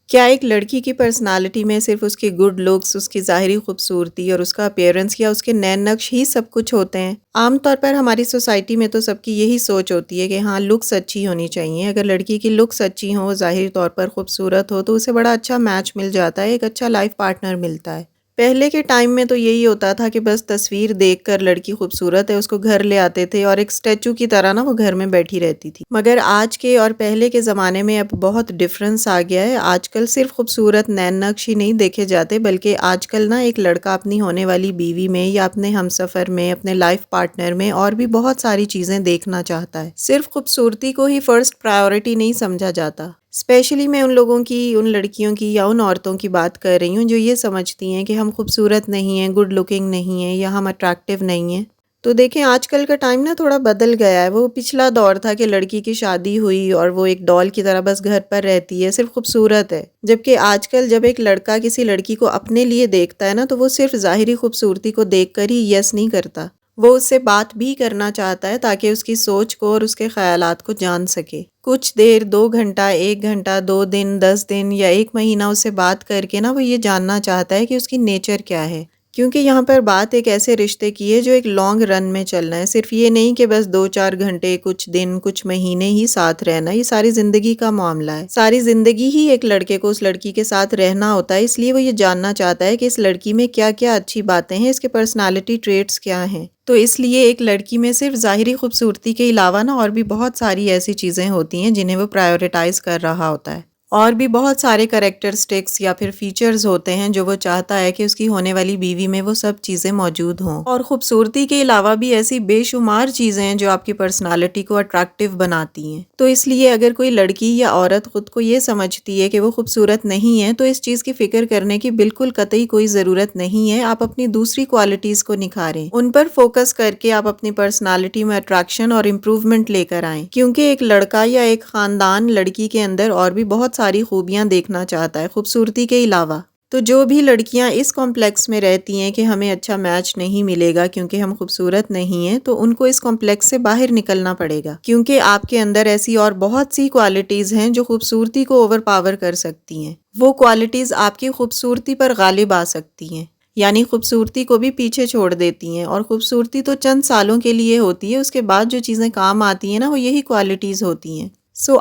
کیا ایک لڑکی کی پرسنالٹی میں صرف اس کی گڈ لکس، اس کی ظاہری خوبصورتی اور اس کا اپیئرنس یا اس کے نین نقش ہی سب کچھ ہوتے ہیں؟ عام طور پر ہماری سوسائٹی میں تو سب کی یہی سوچ ہوتی ہے کہ ہاں لکس اچھی ہونی چاہیے، اگر لڑکی کی لکس اچھی ہوں، وہ ظاہری طور پر خوبصورت ہو تو اسے بڑا اچھا میچ مل جاتا ہے، ایک اچھا لائف پارٹنر ملتا ہے۔ پہلے کے ٹائم میں تو یہی ہوتا تھا کہ بس تصویر دیکھ کر لڑکی خوبصورت ہے اس کو گھر لے آتے تھے اور ایک اسٹیچو کی طرح نا وہ گھر میں بیٹھی رہتی تھی۔ مگر آج کے اور پہلے کے زمانے میں اب بہت ڈفرنس آ گیا ہے۔ آج کل صرف خوبصورت نین نقش ہی نہیں دیکھے جاتے، بلکہ آج کل نا ایک لڑکا اپنی ہونے والی بیوی میں یا اپنے ہمسفر میں، اپنے لائف پارٹنر میں اور بھی بہت ساری چیزیں دیکھنا چاہتا ہے۔ صرف خوبصورتی کو ہی فرسٹ پرائیورٹی نہیں سمجھا جاتا۔ اسپیشلی میں ان لوگوں کی، ان لڑکیوں کی یا ان عورتوں کی بات کر رہی ہوں جو یہ سمجھتی ہیں کہ ہم خوبصورت نہیں ہیں، گڈ لکنگ نہیں ہیں یا ہم اٹریکٹیو نہیں ہیں۔ تو دیکھیں آج کل کا ٹائم نا تھوڑا بدل گیا ہے۔ وہ پچھلا دور تھا کہ لڑکی کی شادی ہوئی اور وہ ایک ڈال کی طرح بس گھر پر رہتی ہے، صرف خوبصورت ہے۔ جبکہ آج کل جب ایک لڑکا کسی لڑکی کو اپنے لیے دیکھتا ہے نا تو وہ صرف ظاہری خوبصورتی کو دیکھ کر ہی یس نہیں کرتا، وہ اس سے بات بھی کرنا چاہتا ہے تاکہ اس کی سوچ کو اور اس کے خیالات کو جان سکے۔ کچھ دیر، 2 گھنٹہ، 1 گھنٹہ، 2 دن، 10 دن یا 1 مہینہ اس سے بات کر کے نا وہ یہ جاننا چاہتا ہے کہ اس کی نیچر کیا ہے، کیونکہ یہاں پر بات ایک ایسے رشتے کی ہے جو ایک لانگ رن میں چلنا ہے۔ صرف یہ نہیں کہ بس 2-4 گھنٹے، کچھ دن، کچھ مہینے ہی ساتھ رہنا، یہ ساری زندگی کا معاملہ ہے۔ ساری زندگی ہی ایک لڑکے کو اس لڑکی کے ساتھ رہنا ہوتا ہے، اس لیے وہ یہ جاننا چاہتا ہے کہ اس لڑکی میں کیا کیا اچھی باتیں ہیں، اس کے پرسنالٹی ٹریٹس کیا ہیں۔ تو اس لیے ایک لڑکی میں صرف ظاہری خوبصورتی کے علاوہ نا اور بھی بہت ساری ایسی چیزیں ہوتی ہیں جنہیں وہ پرائیورٹائز کر رہا ہوتا ہے، اور بھی بہت سارے کریکٹرسٹکس یا پھر فیچرز ہوتے ہیں جو وہ چاہتا ہے کہ اس کی ہونے والی بیوی میں وہ سب چیزیں موجود ہوں۔ اور خوبصورتی کے علاوہ بھی ایسی بے شمار چیزیں ہیں جو آپ کی پرسنالٹی کو اٹریکٹیو بناتی ہیں۔ تو اس لیے اگر کوئی لڑکی یا عورت خود کو یہ سمجھتی ہے کہ وہ خوبصورت نہیں ہے تو اس چیز کی فکر کرنے کی بالکل قطعی کوئی ضرورت نہیں ہے۔ آپ اپنی دوسری کوالٹیز کو نکھاریں، ان پر فوکس کر کے آپ اپنی پرسنالٹی میں اٹریکشن اور امپروومنٹ لے کر آئیں، کیونکہ ایک لڑکا یا ایک خاندان لڑکی کے اندر اور بھی بہت ساری خوبیاں دیکھنا چاہتا ہے خوبصورتی کے علاوہ۔ تو جو بھی لڑکیاں اس کمپلیکس میں رہتی ہیں کہ ہمیں اچھا میچ نہیں ملے گا کیونکہ ہم خوبصورت نہیں ہیں، تو ان کو اس کمپلیکس سے باہر نکلنا پڑے گا، کیونکہ آپ کے اندر ایسی اور بہت سی کوالٹیز ہیں جو خوبصورتی کو اوور پاور کر سکتی ہیں۔ وہ کوالٹیز آپ کی خوبصورتی پر غالب آ سکتی ہیں، یعنی خوبصورتی کو بھی پیچھے چھوڑ دیتی ہیں، اور خوبصورتی تو چند سالوں کے لیے ہوتی ہے، اس کے بعد جو چیزیں کام آتی ہیں نا وہ یہی کوالٹیز ہوتی ہیں۔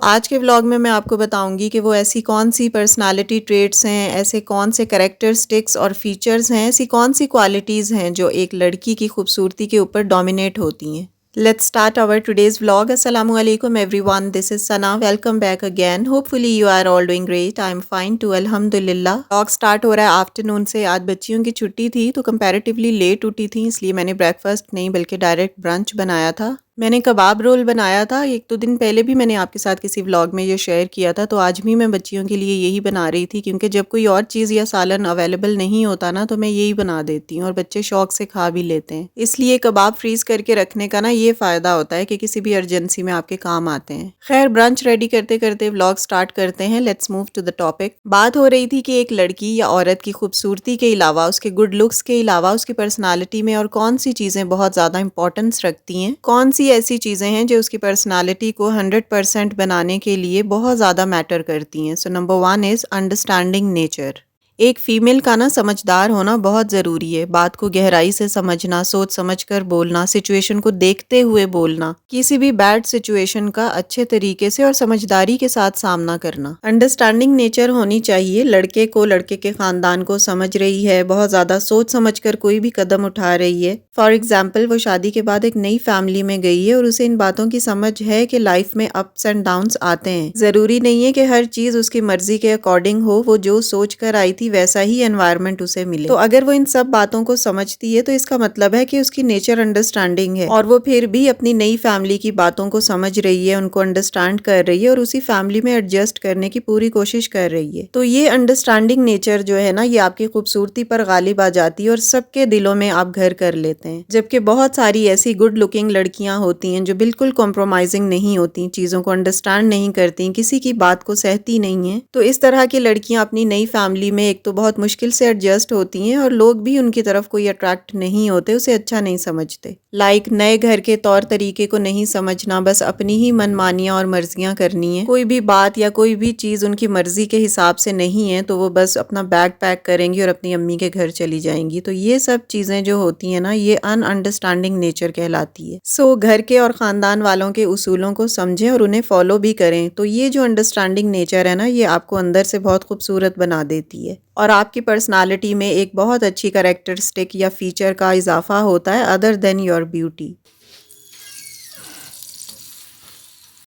آج کے ولاگ میں آپ کو بتاؤں گی کہ وہ ایسی کون سی پرسنالٹی ٹریٹس ہیں، ایسے کون سے کریکٹرسٹکس اور فیچرز ہیں، ایسی کون سی کوالٹیز ہیں جو ایک لڑکی کی خوبصورتی کے اوپر ڈومینیٹ ہوتی ہیں۔ Let's start our today's vlog. Assalamu alaikum everyone. This is Sana. Welcome back again. Hopefully you are all doing great. I'm fine too. Alhamdulillah. vlog start ہو رہا ہے آفٹرنون سے۔ آج بچیوں کی چھٹی تھی تو کمپیریٹیولی لیٹ اٹھی تھی، اس لیے میں نے بریک فاسٹ نہیں بلکہ ڈائریکٹ برنچ بنایا تھا۔ میں نے کباب رول بنایا تھا، 1-2 دن پہلے بھی میں نے آپ کے ساتھ کسی ولاگ میں یہ شیئر کیا تھا، تو آج بھی میں بچیوں کے لیے یہی بنا رہی تھی، کیونکہ جب کوئی اور چیز یا سالن اویلیبل نہیں ہوتا نا تو میں یہی بنا دیتی ہوں اور بچے شوق سے کھا بھی لیتے ہیں۔ اس لیے کباب فریز کر کے رکھنے کا نا یہ فائدہ ہوتا ہے کہ کسی بھی ایمرجنسی میں آپ کے کام آتے ہیں۔ خیر، برنچ ریڈی کرتے کرتے ولاگ سٹارٹ کرتے ہیں۔ Let's move to the topic. بات ہو رہی تھی کہ ایک لڑکی یا عورت کی خوبصورتی کے علاوہ، اس کے گڈ لکس کے علاوہ، اس کی پرسنالٹی میں اور کون سی چیزیں بہت زیادہ امپورٹنس رکھتی ہیں، کون سی ایسی چیزیں ہیں جو اس کی پرسنالٹی کو 100% بنانے کے لیے بہت زیادہ میٹر کرتی ہیں۔ سو نمبر 1 از انڈرسٹینڈنگ نیچر۔ ایک فیمیل کا نا سمجھدار ہونا بہت ضروری ہے، بات کو گہرائی سے سمجھنا، سوچ سمجھ کر بولنا، سچویشن کو دیکھتے ہوئے بولنا، کسی بھی بیڈ سچویشن کا اچھے طریقے سے اور سمجھداری کے ساتھ سامنا کرنا۔ انڈرسٹینڈنگ نیچر ہونی چاہیے، لڑکے کو، لڑکے کے خاندان کو سمجھ رہی ہے، بہت زیادہ سوچ سمجھ کر کوئی بھی قدم اٹھا رہی ہے۔ فار ایگزامپل، وہ شادی کے بعد ایک نئی فیملی میں گئی ہے اور اسے ان باتوں کی سمجھ ہے کہ لائف میں اپس اینڈ ڈاؤنس آتے ہیں، ضروری نہیں ہے کہ ہر چیز اس کی مرضی کے اکارڈنگ ہو، وہ جو سوچ کر آئی تھی ویسا ہی انوائرمنٹ اسے ملے۔ تو اگر وہ ان سب باتوں کو سمجھتی ہے تو اس کا مطلب ہے کہ اس کی نیچر انڈرسٹینڈنگ ہے، اور وہ پھر بھی اپنی نئی فیملی کی باتوں کو سمجھ رہی ہے، ان کو انڈرسٹینڈ کر رہی ہے اور اسی فیملی میں ایڈجسٹ کرنے کی پوری کوشش کر رہی ہے۔ تو یہ انڈرسٹینڈنگ نیچر جو ہے نا، یہ آپ کی خوبصورتی پر غالب آ جاتی ہے اور سب کے دلوں میں آپ گھر کر لیتے ہیں۔ جبکہ بہت ساری ایسی گڈ لکنگ لڑکیاں ہوتی ہیں جو بالکل کمپرومائزنگ نہیں ہوتی، چیزوں کو انڈرسٹینڈ نہیں کرتی، کسی کی بات کو سہتی نہیں ہیں۔ تو اس طرح کی لڑکیاں اپنی نئی فیملی میں ایک ایک تو بہت مشکل سے ایڈجسٹ ہوتی ہیں اور لوگ بھی ان کی طرف کوئی اٹریکٹ نہیں ہوتے، اسے اچھا نہیں سمجھتے۔ نئے گھر کے طور طریقے کو نہیں سمجھنا، بس اپنی ہی من مانیاں اور مرضیاں کرنی ہیں، کوئی بھی بات یا کوئی بھی چیز ان کی مرضی کے حساب سے نہیں ہے تو وہ بس اپنا بیگ پیک کریں گی اور اپنی امی کے گھر چلی جائیں گی۔ تو یہ سب چیزیں جو ہوتی ہیں نا، یہ ان انڈرسٹینڈنگ نیچر کہلاتی ہے۔ گھر کے اور خاندان والوں کے اصولوں کو سمجھیں اور انہیں فالو بھی کریں، تو یہ جو انڈرسٹینڈنگ نیچر ہے نا، یہ آپ کو اندر سے بہت خوبصورت بنا دیتی ہے اور آپ کی پرسنالٹی میں ایک بہت اچھی کریکٹرسٹک یا فیچر کا اضافہ ہوتا ہے other than your beauty.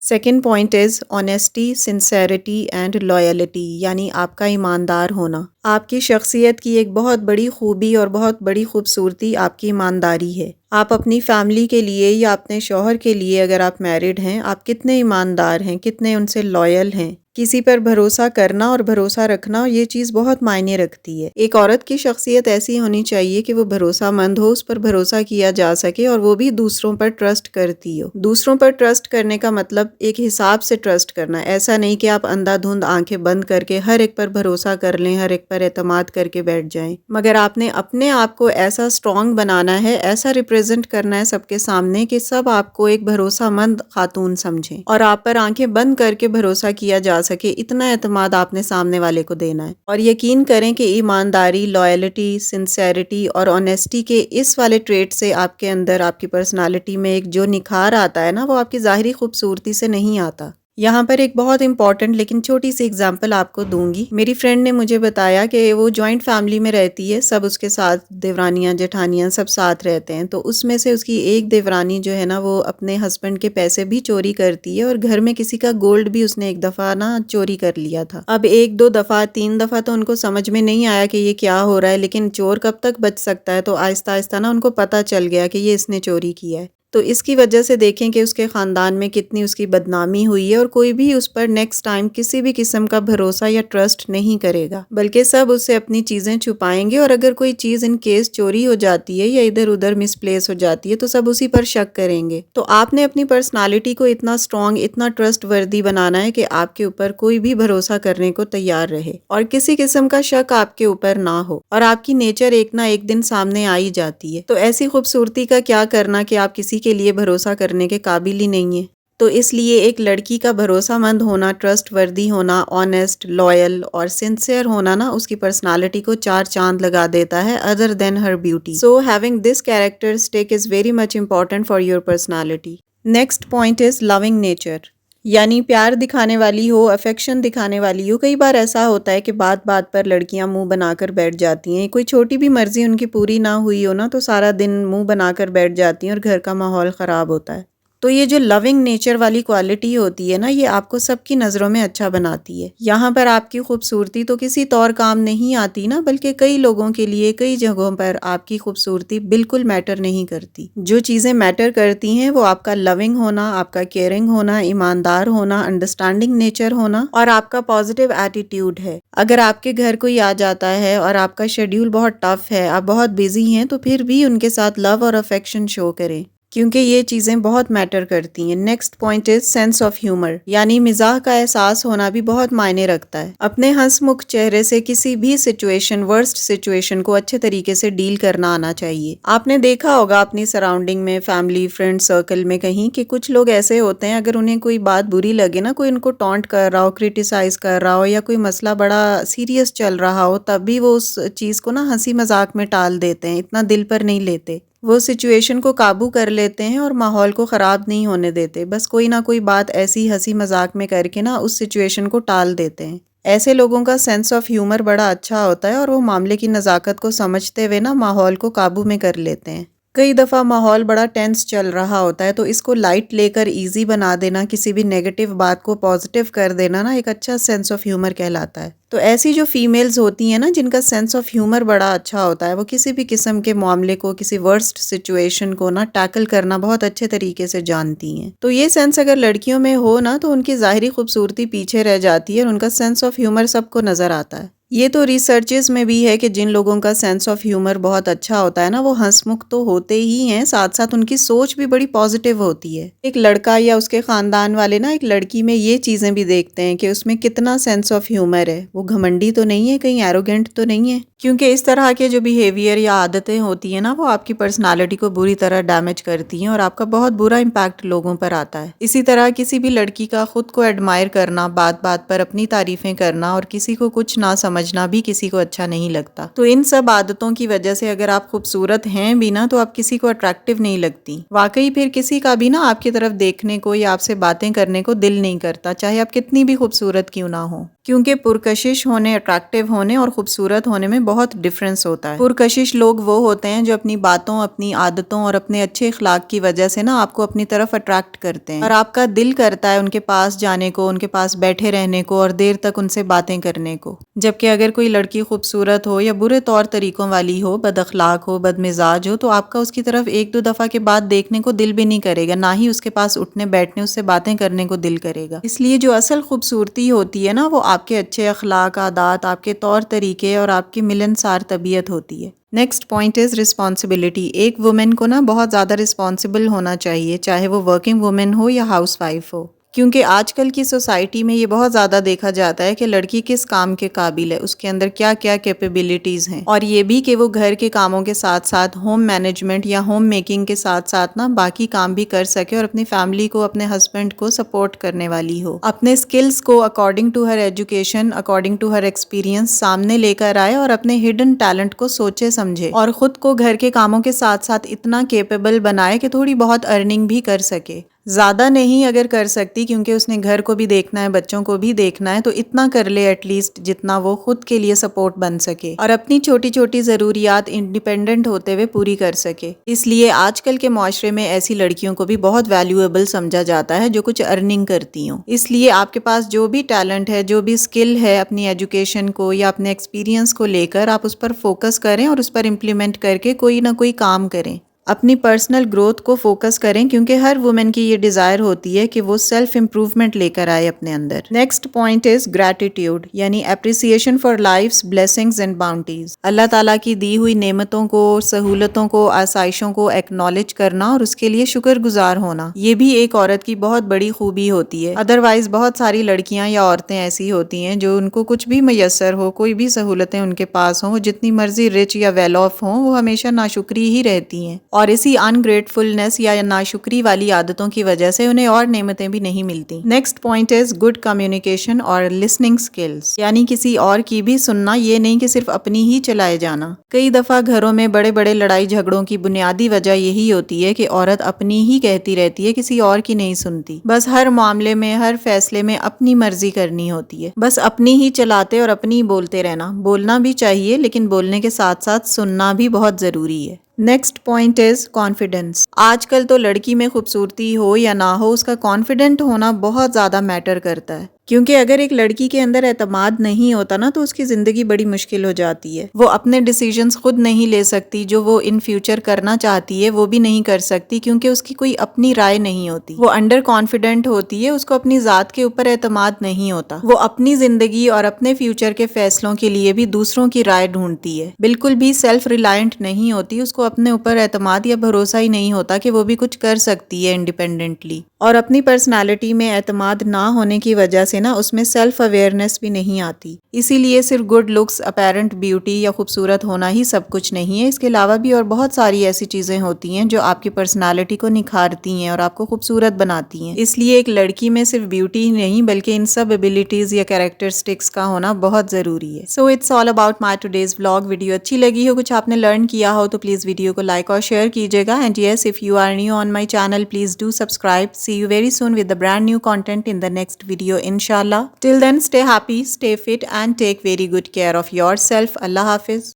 Second point is honesty, sincerity and loyalty, یعنی آپ کا ایماندار ہونا۔ آپ کی شخصیت کی ایک بہت بڑی خوبی اور بہت بڑی خوبصورتی آپ کی ایمانداری ہے۔ آپ اپنی فیملی کے لیے یا اپنے شوہر کے لیے اگر آپ میرڈ ہیں، آپ کتنے ایماندار ہیں، کتنے ان سے لائل ہیں۔ کسی پر بھروسہ کرنا اور بھروسہ رکھنا، یہ چیز بہت معنی رکھتی ہے۔ ایک عورت کی شخصیت ایسی ہونی چاہیے کہ وہ بھروسہ مند ہو، اس پر بھروسہ کیا جا سکے اور وہ بھی دوسروں پر ٹرسٹ کرتی ہو۔ دوسروں پر ٹرسٹ کرنے کا مطلب ایک حساب سے ٹرسٹ کرنا، ایسا نہیں کہ آپ اندھا دھند آنکھیں بند کر کے ہر ایک پر بھروسہ کر لیں، ہر ایک پر اعتماد کر کے بیٹھ جائیں، مگر آپ نے اپنے آپ کو ایسا اسٹرانگ بنانا ہے، ایسا ریپرزینٹ کرنا ہے سب کے سامنے کہ سب آپ کو ایک بھروسہ مند خاتون سمجھیں اور آپ پر آنکھیں بند کر کے بھروسہ کیا جا سکے، اتنا اعتماد آپ نے سامنے والے کو دینا ہے۔ اور یقین کریں کہ ایمانداری، لائلٹی، سنسیریٹی اور آنیسٹی کے اس والے ٹریٹ سے آپ کے اندر، آپ کی پرسنالٹی میں ایک جو نکھار آتا ہے نا، وہ آپ کی ظاہری خوبصورتی سے نہیں آتا۔ یہاں پر ایک بہت امپورٹنٹ لیکن چھوٹی سی اگزامپل آپ کو دوں گی۔ میری فرینڈ نے مجھے بتایا کہ وہ جوائنٹ فیملی میں رہتی ہے، سب اس کے ساتھ دیورانیاں جٹھانیاں سب ساتھ رہتے ہیں، تو اس میں سے اس کی ایک دیورانی جو ہے نا، وہ اپنے ہسبینڈ کے پیسے بھی چوری کرتی ہے اور گھر میں کسی کا گولڈ بھی اس نے ایک دفعہ نا چوری کر لیا تھا۔ اب ایک دو دفعہ، تین دفعہ تو ان کو سمجھ میں نہیں آیا کہ یہ کیا ہو رہا ہے، لیکن چور کب تک بچ سکتا ہے، تو آہستہ آہستہ نا ان کو پتہ چل گیا کہ یہ اس نے چوری کیا ہے۔ تو اس کی وجہ سے دیکھیں کہ اس کے خاندان میں کتنی اس کی بدنامی ہوئی ہے اور کوئی بھی اس پر نیکسٹ ٹائم کسی بھی قسم کا بھروسہ یا ٹرسٹ نہیں کرے گا، بلکہ سب اس سے اپنی چیزیں چھپائیں گے اور اگر کوئی چیز ان کیس چوری ہو جاتی ہے یا ادھر ادھر مس پلیس ہو جاتی ہے تو سب اسی پر شک کریں گے۔ تو آپ نے اپنی پرسنالٹی کو اتنا اسٹرانگ، اتنا ٹرسٹ وردی بنانا ہے کہ آپ کے اوپر کوئی بھی بھروسہ کرنے کو تیار رہے اور کسی قسم کا شک آپ کے اوپر نہ ہو، اور آپ کی نیچر ایک نہ ایک دن سامنے آ ہی جاتی ہے۔ تو ایسی خوبصورتی کا کیا کرنا کہ آپ کسی کے لیے بھروسہ کرنے کے قابل ہی نہیں ہیں۔ تو اس لیے ایک لڑکی کا بھروسہ مند ہونا، ٹرسٹ وردی ہونا، آنیسٹ، لائل اور سنسیئر ہونا نا، اس کی پرسنالٹی کو چار چاند لگا دیتا ہے other than her beauty. So having this characteristic is very much important for your personality. Next point is loving nature, یعنی پیار دکھانے والی ہو، افیکشن دکھانے والی ہو۔ کئی بار ایسا ہوتا ہے کہ بات بات پر لڑکیاں منہ بنا کر بیٹھ جاتی ہیں، کوئی چھوٹی بھی مرضی ان کی پوری نہ ہوئی ہو نا تو سارا دن منہ بنا کر بیٹھ جاتی ہیں اور گھر کا ماحول خراب ہوتا ہے۔ تو یہ جو لونگ نیچر والی کوالٹی ہوتی ہے نا، یہ آپ کو سب کی نظروں میں اچھا بناتی ہے۔ یہاں پر آپ کی خوبصورتی تو کسی طور کام نہیں آتی نا، بلکہ کئی لوگوں کے لیے کئی جگہوں پر آپ کی خوبصورتی بالکل میٹر نہیں کرتی۔ جو چیزیں میٹر کرتی ہیں وہ آپ کا لونگ ہونا، آپ کا کیئرنگ ہونا، ایماندار ہونا، انڈرسٹینڈنگ نیچر ہونا اور آپ کا پازیٹیو ایٹیٹیوڈ ہے۔ اگر آپ کے گھر کوئی آ جاتا ہے اور آپ کا شیڈیول بہت ٹف ہے، آپ بہت بیزی ہیں، تو پھر بھی ان کے ساتھ لو اور افیکشن شو کریں، کیونکہ یہ چیزیں بہت میٹر کرتی ہیں۔ Next point is sense of humour, یعنی مزاح کا احساس ہونا بھی بہت معنی رکھتا ہے۔ اپنے ہنس مکھ چہرے سے کسی بھی سچویشن، ورسٹ سچویشن کو اچھے طریقے سے ڈیل کرنا آنا چاہیے۔ آپ نے دیکھا ہوگا اپنی سراؤنڈنگ میں، فیملی، فرینڈ سرکل میں کہیں، کہ کچھ لوگ ایسے ہوتے ہیں اگر انہیں کوئی بات بری لگے نا، کوئی ان کو ٹونٹ کر رہا ہو، کریٹیسائز کر رہا ہو یا کوئی مسئلہ بڑا سیریس چل رہا ہو، تب بھی وہ اس چیز کو نا ہنسی مذاق میں ٹال دیتے ہیں، اتنا دل پر نہیں لیتے۔ وہ سچویشن کو قابو کر لیتے ہیں اور ماحول کو خراب نہیں ہونے دیتے، بس کوئی نہ کوئی بات ایسی ہنسی مذاق میں کر کے نا اس سچویشن کو ٹال دیتے ہیں۔ ایسے لوگوں کا سینس آف ہیومر بڑا اچھا ہوتا ہے اور وہ معاملے کی نزاکت کو سمجھتے ہوئے نا ماحول کو قابو میں کر لیتے ہیں۔ کئی دفعہ ماحول بڑا ٹینس چل رہا ہوتا ہے تو اس کو لائٹ لے کر ایزی بنا دینا، کسی بھی نیگیٹو بات کو پازیٹیو کر دینا نا، ایک اچھا سینس آف ہیومر کہلاتا ہے۔ تو ایسی جو فیمیلز ہوتی ہیں نا جن کا سینس آف ہیومر بڑا اچھا ہوتا ہے، وہ کسی بھی قسم کے معاملے کو، کسی ورسٹ سچویشن کو نا ٹیکل کرنا بہت اچھے طریقے سے جانتی ہیں۔ تو یہ سینس اگر لڑکیوں میں ہو نا تو ان کی ظاہری خوبصورتی پیچھے رہ جاتی ہے اور ان کا سینس آف ہیومر سب کو نظر آتا ہے۔ یہ تو ریسرچز میں بھی ہے کہ جن لوگوں کا سینس آف ہیومر بہت اچھا ہوتا ہے نا، وہ ہنس مکھ تو ہوتے ہی ہیں، ساتھ ساتھ ان کی سوچ بھی بڑی پازیٹیو ہوتی ہے۔ ایک لڑکا یا اس کے خاندان والے نا ایک لڑکی میں یہ چیزیں بھی دیکھتے ہیں کہ اس میں کتنا سینس آف ہیومر ہے، وہ گھمنڈی تو نہیں ہے، کہیں ایروگینٹ تو نہیں ہے، کیونکہ اس طرح کے جو بیہیویئر یا عادتیں ہوتی ہیں نا، وہ آپ کی پرسنالٹی کو بری طرح ڈیمیج کرتی ہیں اور آپ کا بہت برا امپیکٹ لوگوں پر آتا ہے۔ اسی طرح کسی بھی لڑکی کا خود کو ایڈمائر کرنا، بات بات پر اپنی تعریفیں کرنا اور کسی کو کچھ نہ سمجھنا بھی کسی کو اچھا نہیں لگتا۔ تو ان سب عادتوں کی وجہ سے اگر آپ خوبصورت ہیں بھی نا، تو آپ کسی کو اٹریکٹیو نہیں لگتی۔ واقعی پھر کسی کا بھی نا آپ کی طرف دیکھنے کو یا آپ سے باتیں کرنے کو دل نہیں کرتا، چاہے آپ کتنی بھی خوبصورت کیوں نہ ہو، کیونکہ پرکشش ہونے، اٹریکٹیو ہونے اور خوبصورت ہونے میں بہت ڈفرنس ہوتا ہے۔ پرکشش لوگ وہ ہوتے ہیں جو اپنی باتوں، اپنی عادتوں اور اپنے اچھے اخلاق کی وجہ سے نا آپ کو اپنی طرف اٹریکٹ کرتے ہیں اور آپ کا دل کرتا ہے ان کے پاس جانے کو، ان کے پاس بیٹھے رہنے کو اور دیر تک ان سے باتیں کرنے کو۔ جبکہ اگر کوئی لڑکی خوبصورت ہو یا برے طور طریقوں والی ہو، بد اخلاق ہو، بد مزاج ہو، تو آپ کا اس کی طرف ایک دو دفعہ کے بعد دیکھنے کو دل بھی نہیں کرے گا، نہ ہی اس کے پاس اٹھنے بیٹھنے، اس سے باتیں کرنے کو دل کرے گا۔ اس لیے جو اصل خوبصورتی ہوتی ہے نا، وہ آپ کے اچھے اخلاق، عادات، آپ کے طور طریقے اور آپ کی ملنسار طبیعت ہوتی ہے۔ نیکسٹ پوائنٹ از رسپانسبلٹی۔ ایک وومن کو نا بہت زیادہ رسپانسبل ہونا چاہیے، چاہے وہ ورکنگ وومن ہو یا ہاؤس وائف ہو، کیونکہ آج کل کی سوسائٹی میں یہ بہت زیادہ دیکھا جاتا ہے کہ لڑکی کس کام کے قابل ہے، اس کے اندر کیا کیا کیپیبلٹیز ہیں، اور یہ بھی کہ وہ گھر کے کاموں کے ساتھ ساتھ ہوم مینجمنٹ یا ہوم میکنگ کے ساتھ ساتھ نا باقی کام بھی کر سکے اور اپنی فیملی کو، اپنے ہسبینڈ کو سپورٹ کرنے والی ہو، اپنے اسکلز کو according to her education, according to her experience سامنے لے کر آئے اور اپنے ہڈن ٹیلنٹ کو سوچے سمجھے اور خود کو گھر کے کاموں کے ساتھ ساتھ اتنا کیپیبل بنائے کہ تھوڑی بہت ارننگ بھی کر سکے۔ زیادہ نہیں اگر کر سکتی، کیونکہ اس نے گھر کو بھی دیکھنا ہے، بچوں کو بھی دیکھنا ہے، تو اتنا کر لے ایٹ لیسٹ جتنا وہ خود کے لیے سپورٹ بن سکے اور اپنی چھوٹی چھوٹی ضروریات انڈیپینڈنٹ ہوتے ہوئے پوری کر سکے۔ اس لیے آج کل کے معاشرے میں ایسی لڑکیوں کو بھی بہت ویلیویبل سمجھا جاتا ہے جو کچھ ارننگ کرتی ہوں۔ اس لیے آپ کے پاس جو بھی ٹیلنٹ ہے، جو بھی اسکل ہے، اپنی ایجوکیشن کو یا اپنے ایکسپیرینس کو لے کر آپ اس پر فوکس کریں اور اس پر امپلیمنٹ کر کے کوئی نہ کوئی کام کریں، اپنی پرسنل گروتھ کو فوکس کریں، کیونکہ ہر وومن کی یہ ڈیزائر ہوتی ہے کہ وہ سیلف امپروومنٹ لے کر آئے اپنے اندر۔ نیکسٹ پوائنٹ از گریٹیٹیوڈ، یعنی appreciation for life's blessings and bounties. Allah تعالیٰ کی دی ہوئی نعمتوں کو، سہولتوں کو، آسائشوں کو ایکنالج کرنا اور اس کے لیے شکر گزار ہونا، یہ بھی ایک عورت کی بہت بڑی خوبی ہوتی ہے۔ ادروائز بہت ساری لڑکیاں یا عورتیں ایسی ہوتی ہیں جو ان کو کچھ بھی میسر ہو، کوئی بھی سہولتیں ان کے پاس ہوں، وہ جتنی مرضی رچ یا ویل آف ہوں، وہ ہمیشہ ناشکری ہی رہتی ہیں اور اسی انگریٹفلنس یا ناشکری والی عادتوں کی وجہ سے انہیں اور نعمتیں بھی نہیں ملتی۔ Next point is good communication اور لسننگ سکلز، یعنی کسی اور کی بھی سننا، یہ نہیں کہ صرف اپنی ہی چلائے جانا۔ کئی دفعہ گھروں میں بڑے بڑے لڑائی جھگڑوں کی بنیادی وجہ یہی ہوتی ہے کہ عورت اپنی ہی کہتی رہتی ہے، کسی اور کی نہیں سنتی، بس ہر معاملے میں، ہر فیصلے میں اپنی مرضی کرنی ہوتی ہے، بس اپنی ہی چلاتے اور اپنی ہی بولتے رہنا۔ بولنا بھی چاہیے، لیکن بولنے کے ساتھ ساتھ سننا بھی بہت ضروری ہے۔ نیکسٹ پوائنٹ از کانفیڈنس۔ آج کل تو لڑکی میں خوبصورتی ہو یا نہ ہو، اس کا کانفیڈنٹ ہونا بہت زیادہ میٹر کرتا ہے، کیونکہ اگر ایک لڑکی کے اندر اعتماد نہیں ہوتا نا، تو اس کی زندگی بڑی مشکل ہو جاتی ہے۔ وہ اپنے ڈیسیژنز خود نہیں لے سکتی، جو وہ ان فیوچر کرنا چاہتی ہے وہ بھی نہیں کر سکتی، کیونکہ اس کی کوئی اپنی رائے نہیں ہوتی۔ وہ انڈر کانفیڈنٹ ہوتی ہے، اس کو اپنی ذات کے اوپر اعتماد نہیں ہوتا۔ وہ اپنی زندگی اور اپنے فیوچر کے فیصلوں کے لیے بھی دوسروں کی رائے ڈھونڈتی ہے، بالکل بھی سیلف ریلائنٹ نہیں ہوتی، اس کو اپنے اوپر اعتماد یا بھروسہ ہی نہیں ہوتا کہ وہ بھی کچھ کر سکتی ہے انڈیپینڈنٹلی۔ اور اپنی پرسنالٹی میں اعتماد نہ ہونے کی وجہ سے نا اس میں سیلف اویئرنیس بھی نہیں آتی۔ اسی لیے صرف گڈ لکس، اپیرنٹ بیوٹی یا خوبصورت ہونا ہی سب کچھ نہیں ہے، اس کے علاوہ بھی اور بہت ساری ایسی چیزیں ہوتی ہیں جو آپ کی پرسنالٹی کو نکھارتی ہیں اور آپ کو خوبصورت بناتی ہیں۔ اس لیے ایک لڑکی میں صرف بیوٹی ہی نہیں بلکہ ان سب ایبلٹیز یا کیریکٹرسٹکس کا ہونا بہت ضروری ہے۔ So it's all about my today's vlog. Video اچھی لگی ہو، کچھ آپ نے لرن کیا ہو، تو پلیز ویڈیو کو لائک اور شیئر کیجیے گا، and yes if you are new on my channel please do subscribe. See you very soon with the brand new content in the next video inshallah. Till then, stay happy, stay fit and take very good care of yourself. Allah Hafiz.